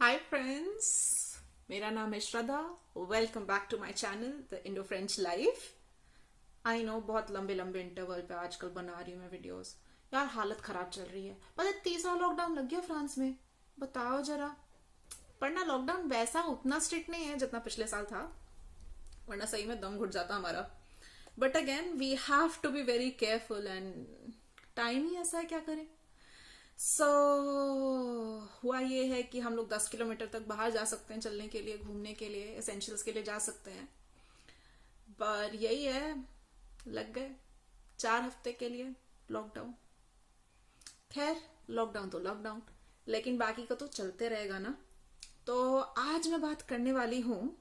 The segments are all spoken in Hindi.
हाय फ्रेंड्स, मेरा नाम है Shraddha. Welcome back to my channel the Indo French life. I know बहुत लंबे लंबे इंटरवल पे आजकल बना रही हूँ मैं वीडियोस। यार हालत खराब चल रही है। पता है तीसरा लॉकडाउन लग गया फ्रांस में। बताओ जरा। पर ना लॉकडाउन वैसा उतना स्ट्रिक्ट नहीं है जितना पिछले साल था, वरना सही में दम घुट जाता हमारा। But again we have to be very careful and time ही ऐसा है, क्या करें। सो हुआ ये है कि हम लोग 10 किलोमीटर तक बाहर जा सकते हैं चलने के लिए, घूमने के लिए, एसेंशियल्स के लिए जा सकते हैं। पर यही है, लग गए 4 हफ्ते के लिए लॉकडाउन। खैर, लॉकडाउन तो लॉकडाउन, लेकिन बाकी का तो चलते रहेगा ना। तो आज मैं बात करने वाली हूँ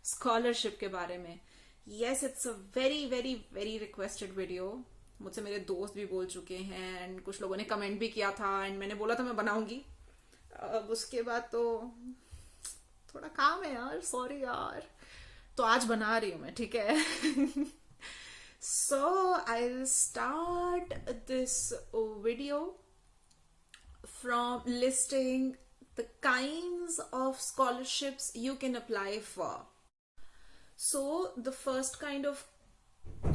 स्कॉलरशिप के बारे में। Yes, it's a very very very requested video. मुझसे मेरे दोस्त भी बोल चुके हैं एंड कुछ लोगों ने कमेंट भी किया था एंड मैंने बोला था मैं बनाऊंगी। अब उसके बाद तो थोड़ा काम है यार, सॉरी यार। तो आज बना रही हूं मैं, ठीक है। So I start this video from listing the kinds of scholarships you can apply for. So, the first kind of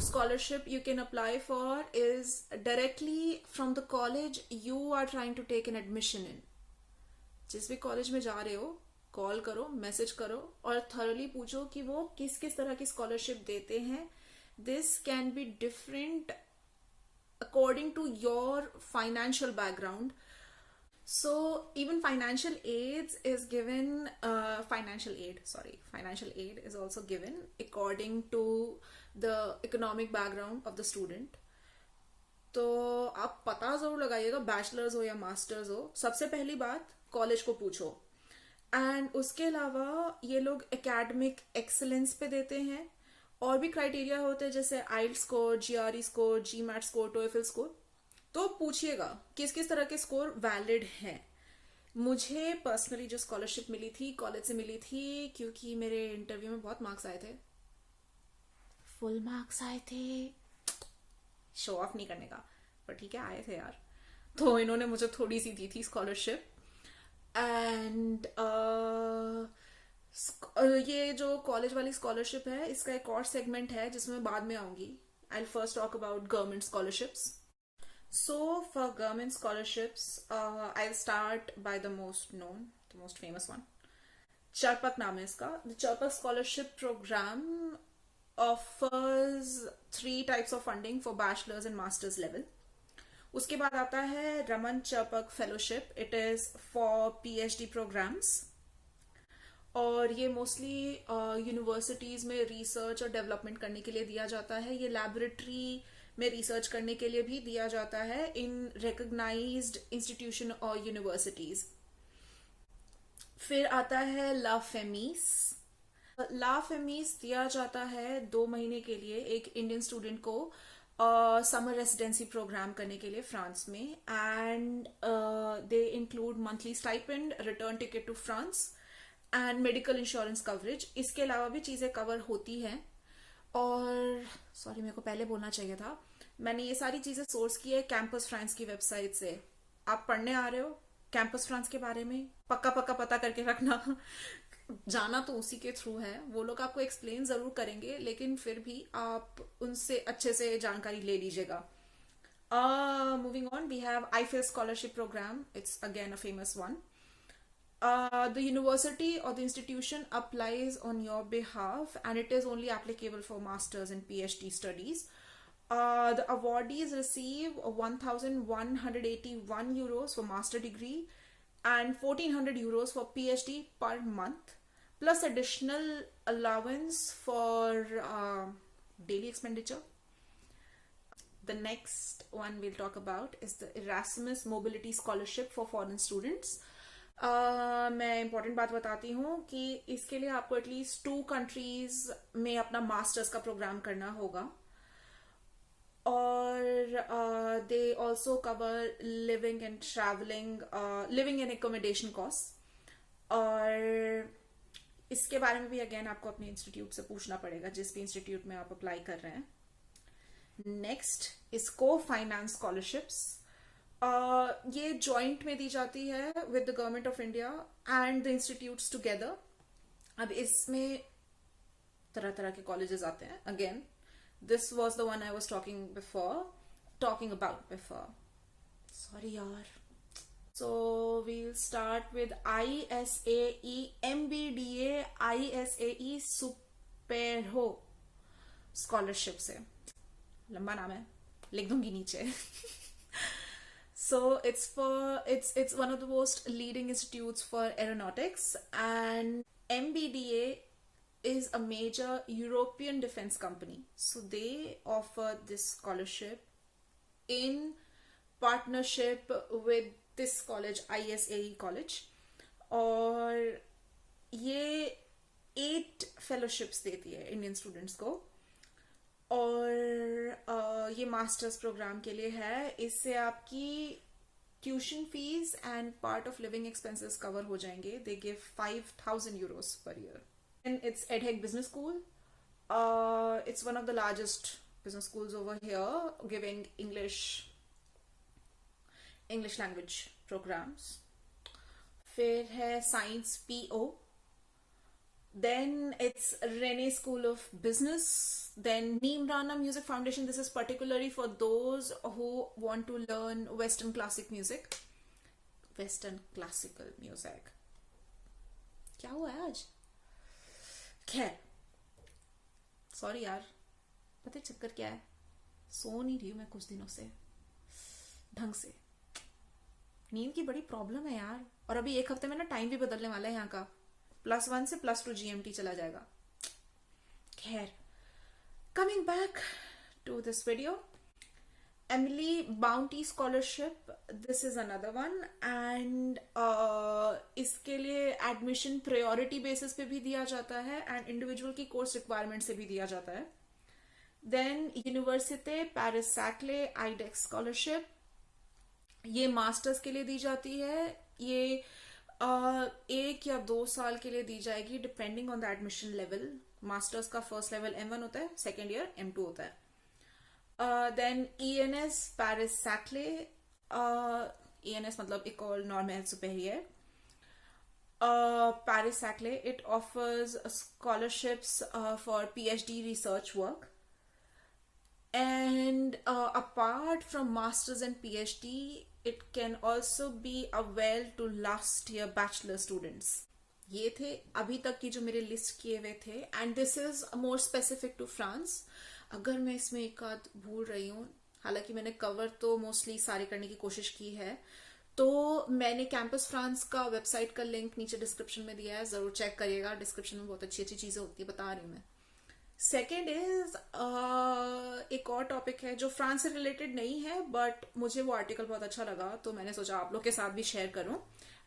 scholarship you can apply for is directly from the college you are trying to take an admission in. जिस भी कॉलेज में जा रहे हो, कॉल करो, मैसेज करो और थॉरली पूछो कि वो किस किस तरह की स्कॉलरशिप देते हैं. This can be different according to your financial background. So even financial aid is also given according to the economic background of the student. तो आप पता जरूर लगाइएगा, बैचलर्स हो या मास्टर्स हो, सबसे पहली बात कॉलेज को पूछो. एंड उसके अलावा ये लोग एकेडमिक एक्सेलेंस पे देते हैं. और भी क्राइटेरिया होते हैं जैसे IELTS score, GRE score, GMAT score, TOEFL score. तो पूछिएगा किस किस तरह के स्कोर वैलिड हैं. मुझे पर्सनली जो स्कॉलरशिप मिली थी कॉलेज से मिली थी, क्योंकि मेरे इंटरव्यू में बहुत मार्क्स आए थे, फुल मार्क्स आए थे. शो ऑफ नहीं करने का, पर ठीक है, आए थे यार. तो इन्होंने मुझे थोड़ी सी दी थी स्कॉलरशिप. एंड ये जो कॉलेज वाली स्कॉलरशिप है, इसका एक और सेगमेंट है जिसमें बाद में आऊंगी. I first talk about government scholarships. So for government scholarships, I'll start by the most known, the most famous one. Charpak नाम है इसका. The Charpak Scholarship Program offers 3 types of funding for bachelor's and master's level. उसके बाद आता है Raman Charpak Fellowship. It is for PhD programs. और ये मोस्टली यूनिवर्सिटीज में रिसर्च और डेवलपमेंट करने के लिए दिया जाता है. ये लैबोरेटरी में रिसर्च करने के लिए भी दिया जाता है इन रिकॉग्नाइज्ड इंस्टीट्यूशन और यूनिवर्सिटीज. फिर आता है ला फेमीस. ला फेमीस दिया जाता है 2 महीने के लिए एक इंडियन स्टूडेंट को समर रेसिडेंसी प्रोग्राम करने के लिए फ्रांस में. And they include monthly stipend, return ticket to France and medical insurance coverage. इसके अलावा भी चीजें कवर होती हैं. और सॉरी, मेरे को पहले बोलना चाहिए था, मैंने ये सारी चीजें सोर्स की है कैंपस फ्रांस की वेबसाइट से. आप पढ़ने आ रहे हो कैंपस फ्रांस के बारे में, पक्का पक्का पता करके रखना. जाना तो उसी के थ्रू है, वो लोग आपको एक्सप्लेन जरूर करेंगे, लेकिन फिर भी आप उनसे अच्छे से जानकारी ले लीजिएगा. Moving on, we have Eiffel scholarship program. It's again a famous one. The university or the institution applies on your behalf and it is only applicable for master's and PhD studies. The awardees receive 1,181 euros for master degree and 1,400 euros for PhD per month, plus additional allowance for daily expenditure. The next one we'll talk about is the Erasmus Mobility Scholarship for foreign students. मैं इम्पोर्टेंट बात बताती हूँ कि इसके लिए आपको एटलीस्ट 2 कंट्रीज में अपना मास्टर्स का प्रोग्राम करना होगा. और they also cover living and travelling, living and accommodation cost. और इसके बारे में भी अगेन आपको अपने इंस्टीट्यूट से पूछना पड़ेगा, जिस भी इंस्टीट्यूट में आप अप्लाई कर रहे हैं. नेक्स्ट इज को फाइनेंस स्कॉलरशिप्स. ये जॉइंट में दी जाती है with the government of India and the institutes together. अब इसमें तरह तरह के कॉलेजेस आते हैं. Again this was the one I was talking about before. Sorry यार. So we'll start with ISAE MBDA ISAE Superho scholarship से. लंबा नाम है, लिख दूंगी नीचे. So it's one of the most leading institutes for aeronautics, and MBDA is a major European defense company. So they offer this scholarship in partnership with this college, ISAE college. और ये 8 फेलोशिप्स देती है इंडियन स्टूडेंट्स को. और ये मास्टर्स प्रोग्राम के लिए है. इससे आपकी tuition fees and part of living expenses cover हो जाएंगे. They give 5,000 euros per year. And it's EdHEC Business School. It's one of the largest business schools over here, giving English language programs. फिर है Science PO. Then it's Rene School of Business. Then Neem Rana Music Foundation. This is particularly for those who want to learn Western classic music. Western classical music. क्या हुआ है आज? खैर, सॉरी यार. पता है चक्कर क्या है? सो नहीं रही हूं मैं कुछ दिनों से ढंग से. नींद की बड़ी प्रॉब्लम है यार. और अभी एक हफ्ते में ना टाइम भी बदलने वाला है यहाँ का. +1 से +2 GMT चला जाएगा. खैर, coming back to this video. Emile बाउंटी scholarship, this is another one. And इसके लिए एडमिशन प्रायोरिटी बेसिस पे भी दिया जाता है एंड इंडिविजुअल की कोर्स रिक्वायरमेंट से भी दिया जाता है. Then university Paris Saclay IDEX scholarship, ये मास्टर्स के लिए दी जाती है. ये 1 या 2 साल के लिए दी जाएगी depending on the admission level. Masters का फर्स्ट लेवल M1 होता है, सेकेंड ईयर M2 होता है. Then ENS Paris Saclay. ENS मतलब Ecole Normale Superieure. Paris Saclay, it offers scholarships for PhD research work. And apart from masters and PhD, it can also be avail to last year bachelor students. ये थे अभी तक की जो मेरे लिस्ट किए हुए थे. And this is more specific to France. अगर मैं इसमें एक आध भूल रही हूँ, हालांकि मैंने कवर तो मोस्टली सारे करने की कोशिश की है, तो मैंने कैंपस फ्रांस का वेबसाइट का लिंक नीचे डिस्क्रिप्शन में दिया है, जरूर चेक करिएगा. डिस्क्रिप्शन में बहुत अच्छी अच्छी चीजें होती है, बता रही हूँ मैं. सेकेंड इज एक और टॉपिक है जो फ्रांस से रिलेटेड नहीं है, बट मुझे वो आर्टिकल बहुत अच्छा लगा तो मैंने सोचा आप लोग के साथ भी शेयर करूं.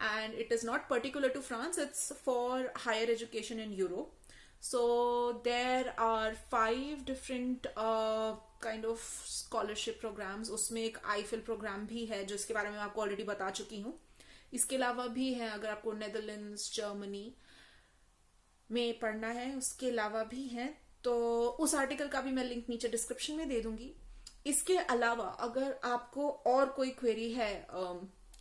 And it is not particular to France, it's for higher education in Europe. So there are 5 different kind of scholarship programs. उसमें एक आईफिल प्रोग्राम भी है जिसके बारे में मैं आपको ऑलरेडी बता चुकी हूँ. इसके अलावा भी है, अगर आपको नेदरलैंड्स जर्मनी में पढ़ना है उसके अलावा भी है, तो उस आर्टिकल का भी मैं लिंक नीचे डिस्क्रिप्शन में दे दूंगी. इसके अलावा अगर आपको और कोई क्वेरी है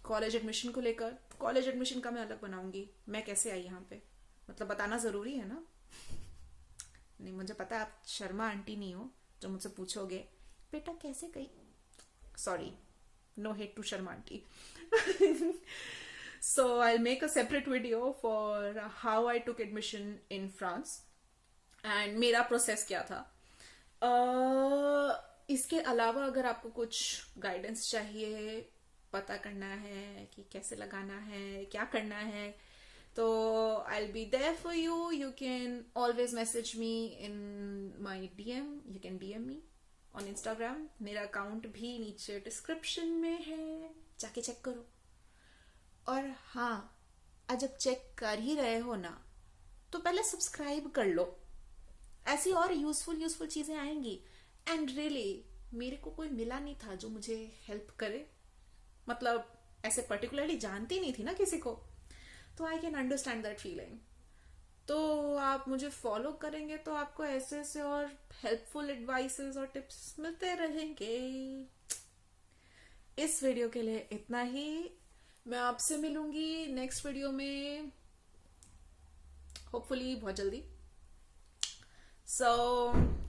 कॉलेज एडमिशन को लेकर, कॉलेज एडमिशन का मैं अलग बनाऊंगी. मैं कैसे आई यहाँ पे, मतलब बताना जरूरी है ना. नहीं, मुझे पता है आप शर्मा आंटी नहीं हो जो मुझसे पूछोगे बेटा कैसे गई. Sorry, no hate to Sharma aunty. So I'll make a separate video for how I took admission in France and मेरा प्रोसेस क्या था. इसके अलावा अगर आपको कुछ गाइडेंस चाहिए, पता करना है कि कैसे लगाना है, क्या करना है, तो I'll be there for you. You can always message me in my DM. You can DM me on Instagram. मेरा अकाउंट भी नीचे डिस्क्रिप्शन में है, जाके चेक करो. और हाँ, आज जब चेक कर ही रहे हो ना, तो पहले सब्सक्राइब कर लो. ऐसी और यूजफुल चीजें आएंगी. एंड रियली मेरे को कोई मिला नहीं था जो मुझे हेल्प करे, मतलब ऐसे पर्टिकुलरली जानती नहीं थी ना किसी को, तो I can understand that feeling. तो आप मुझे फॉलो करेंगे तो आपको ऐसे ऐसे और हेल्पफुल एडवाइसेस और टिप्स मिलते रहेंगे. इस वीडियो के लिए इतना ही। मैं आपसे मिलूंगी नेक्स्ट वीडियो में, होपफुली बहुत जल्दी। So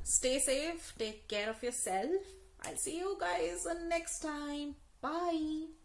stay safe, take care of yourself. I'll see you guys next time. Bye.